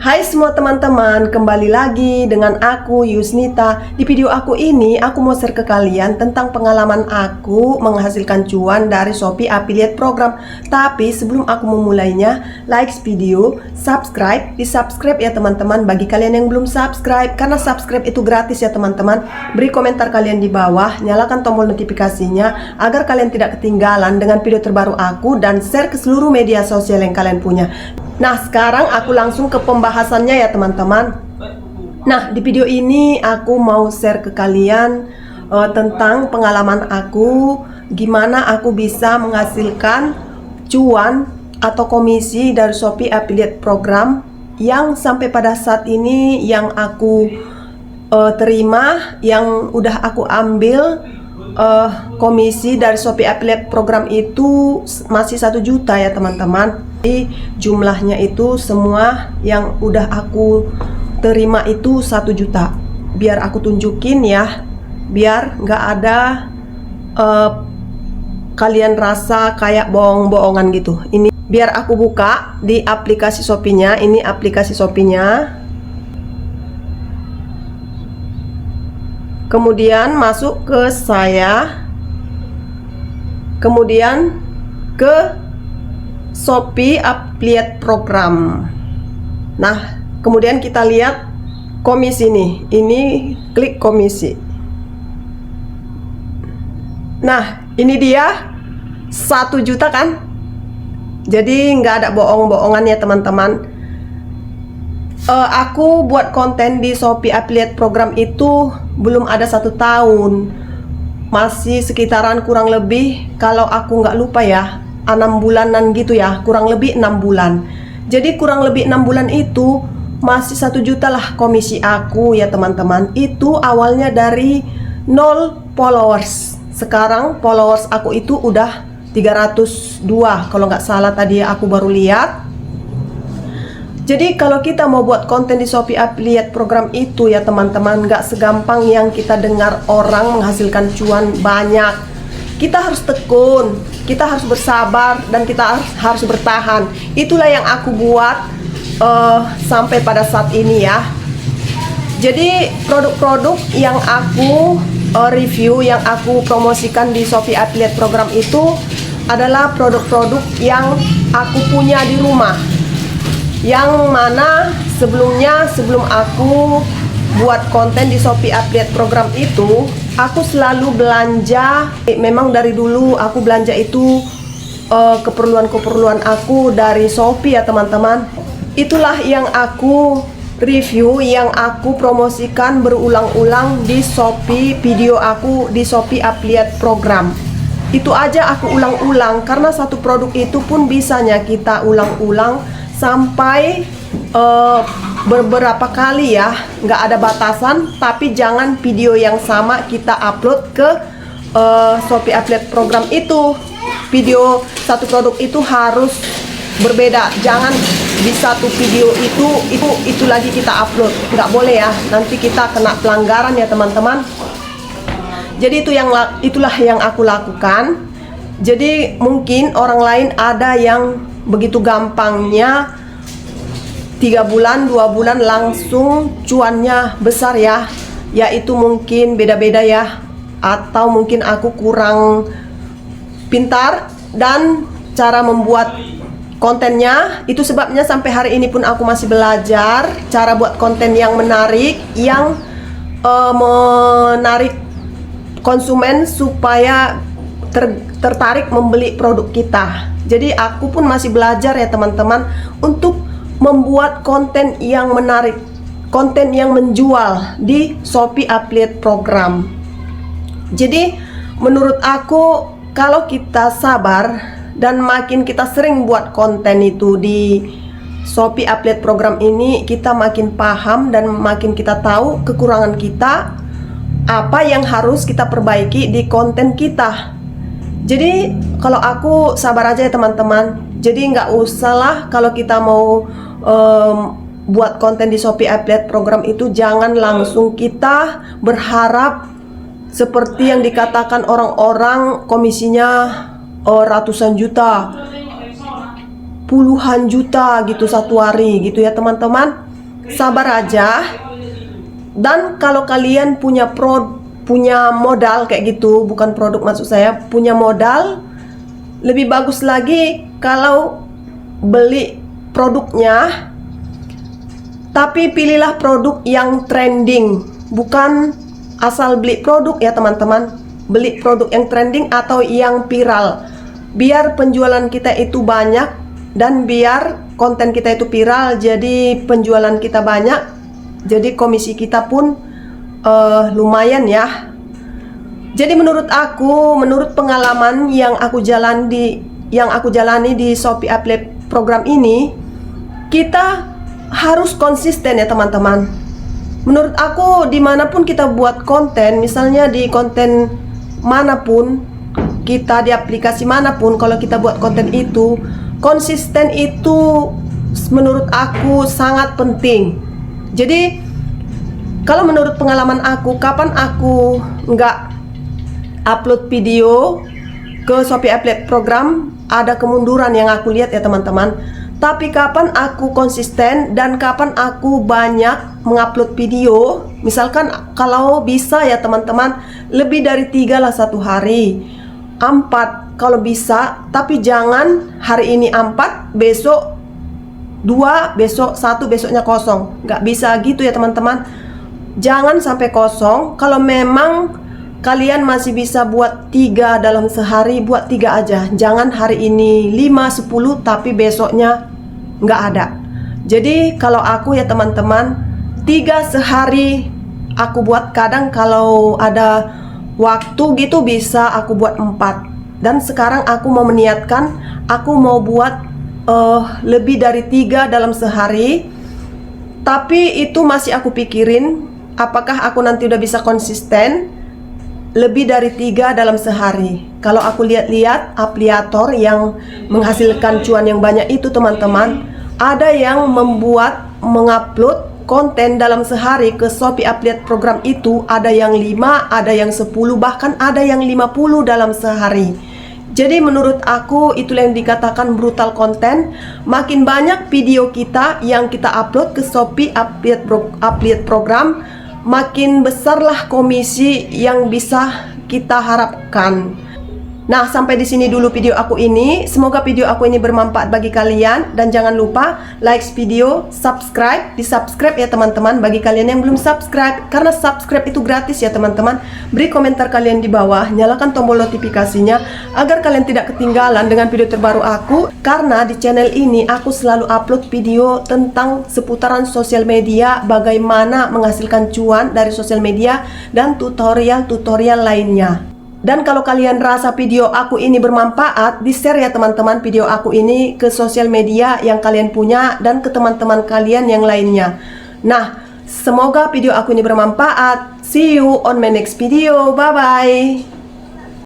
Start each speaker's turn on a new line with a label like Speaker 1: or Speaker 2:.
Speaker 1: Hai semua teman-teman, kembali lagi dengan aku Yusnita. Di video aku ini aku mau share ke kalian tentang pengalaman aku menghasilkan cuan dari Shopee Affiliate Program. Tapi sebelum aku memulainya, like video, di subscribe ya teman-teman. Bagi kalian yang belum subscribe, karena subscribe itu gratis ya teman-teman. Beri komentar kalian di bawah, nyalakan tombol notifikasinya agar kalian tidak ketinggalan dengan video terbaru aku, dan share ke seluruh media sosial yang kalian punya. Nah, sekarang aku langsung ke pembahasannya ya teman-teman. Nah, di video ini aku mau share ke kalian tentang pengalaman aku, gimana aku bisa menghasilkan cuan atau komisi dari Shopee Affiliate Program yang sampai pada saat ini yang aku terima, yang udah aku ambil komisi dari Shopee Affiliate Program itu masih 1 juta ya teman-teman. Jadi jumlahnya itu semua yang udah aku terima itu 1 juta. Biar aku tunjukin ya, biar nggak ada kalian rasa kayak bohong-bohongan gitu. Ini biar aku buka di aplikasi Shopee-nya. Ini aplikasi Shopee-nya. Kemudian masuk ke saya, kemudian ke Shopee Affiliate Program. Nah, kemudian kita lihat komisi nih. Ini klik komisi. Nah, ini dia 1 juta kan? Jadi nggak ada bohong-bohongan ya teman-teman. Aku buat konten di Shopee Affiliate Program itu belum ada 1 tahun, masih sekitaran kurang lebih, kalau aku nggak lupa ya, 6 bulanan gitu ya, kurang lebih 6 bulan. Jadi kurang lebih 6 bulan itu masih 1 juta lah komisi aku ya teman-teman. Itu awalnya dari 0 followers. Sekarang followers aku itu udah 302 kalau nggak salah, tadi aku baru lihat. Jadi kalau kita mau buat konten di Shopee Affiliate Program itu ya teman-teman, nggak segampang yang kita dengar orang menghasilkan cuan banyak. Kita harus tekun, kita harus bersabar, dan kita harus bertahan. Itulah yang aku buat sampai pada saat ini ya. Jadi produk-produk yang aku review, yang aku promosikan di Shopee Affiliate Program itu adalah produk-produk yang aku punya di rumah, yang mana sebelum aku buat konten di Shopee Affiliate Program itu, aku selalu belanja. Memang dari dulu aku belanja itu keperluan-keperluan aku dari Shopee ya teman-teman. Itulah yang aku review, yang aku promosikan berulang-ulang di Shopee, video aku di Shopee Affiliate Program. Itu aja aku ulang-ulang, karena satu produk itu pun bisanya kita ulang-ulang sampai beberapa kali ya, nggak ada batasan. Tapi jangan video yang sama kita upload ke Shopee Affiliate Program itu. Video satu produk itu harus berbeda, jangan di satu video itu lagi kita upload, nggak boleh ya, nanti kita kena pelanggaran ya teman-teman. Jadi itulah yang aku lakukan. Jadi mungkin orang lain ada yang begitu gampangnya 3 bulan, 2 bulan langsung cuannya besar ya. Yaitu mungkin beda-beda ya, atau mungkin aku kurang pintar dan cara membuat kontennya. Itu sebabnya sampai hari ini pun aku masih belajar cara buat konten yang menarik, yang menarik konsumen supaya tertarik membeli produk kita. Jadi aku pun masih belajar ya teman-teman untuk membuat konten yang menarik, konten yang menjual di Shopee Affiliate Program. Jadi menurut aku, kalau kita sabar dan makin kita sering buat konten itu di Shopee Affiliate Program ini, kita makin paham dan makin kita tahu kekurangan kita, apa yang harus kita perbaiki di konten kita. Jadi kalau aku sabar aja ya teman-teman. Jadi nggak usah lah kalau kita mau buat konten di Shopee Affiliate Program itu, jangan langsung kita berharap seperti yang dikatakan orang-orang komisinya ratusan juta, puluhan juta gitu satu hari gitu ya teman-teman. sabar aja. Dan kalau kalian punya modal kayak gitu, bukan produk maksud saya, punya modal, lebih bagus lagi kalau beli produknya. Tapi pilihlah produk yang trending, bukan asal beli produk ya teman-teman. Beli produk yang trending atau yang viral, biar penjualan kita itu banyak dan biar konten kita itu viral, jadi penjualan kita banyak, jadi komisi kita pun lumayan ya. Jadi menurut aku, menurut pengalaman yang aku jalani di Shopee Affiliate Program ini, kita harus konsisten ya teman-teman. Menurut aku dimanapun kita buat konten, misalnya di konten manapun, kita di aplikasi manapun, kalau kita buat konten itu, konsisten itu menurut aku sangat penting. Jadi kalau menurut pengalaman aku, kapan aku nggak upload video ke Shopee Affiliate Program, ada kemunduran yang aku lihat ya teman-teman. Tapi kapan aku konsisten dan kapan aku banyak mengupload video, misalkan kalau bisa ya teman-teman, lebih dari 3 lah satu hari, 4 kalau bisa. Tapi jangan hari ini 4, besok 2, besok 1, besoknya kosong. Nggak bisa gitu ya teman-teman. Jangan sampai kosong. Kalau memang kalian masih bisa buat 3 dalam sehari, buat 3 aja. Jangan hari ini 5, 10, tapi besoknya nggak ada. Jadi kalau aku ya teman-teman, 3 sehari aku buat. Kadang kalau ada waktu gitu bisa aku buat 4. Dan sekarang aku mau meniatkan, aku mau buat lebih dari 3 dalam sehari. Tapi itu masih aku pikirin, apakah aku nanti udah bisa konsisten lebih dari 3 dalam sehari. Kalau aku lihat-lihat afiliator yang menghasilkan cuan yang banyak itu teman-teman, ada yang mengupload konten dalam sehari ke Shopee Affiliate Program itu, ada yang 5, ada yang 10, bahkan ada yang 50 dalam sehari. Jadi menurut aku itulah yang dikatakan brutal konten. Makin banyak video kita yang kita upload ke Shopee Affiliate Program, makin besarlah komisi yang bisa kita harapkan. Nah, sampai di sini dulu video aku ini. Semoga video aku ini bermanfaat bagi kalian. Dan jangan lupa like video, di subscribe ya teman-teman. Bagi kalian yang belum subscribe, karena subscribe itu gratis ya teman-teman. Beri komentar kalian di bawah, nyalakan tombol notifikasinya agar kalian tidak ketinggalan dengan video terbaru aku. Karena di channel ini aku selalu upload video tentang seputaran sosial media, bagaimana menghasilkan cuan dari sosial media, dan tutorial-tutorial lainnya. Dan kalau kalian rasa video aku ini bermanfaat, di-share ya teman-teman video aku ini ke sosial media yang kalian punya dan ke teman-teman kalian yang lainnya. Nah, semoga video aku ini bermanfaat. See you on my next video. Bye-bye.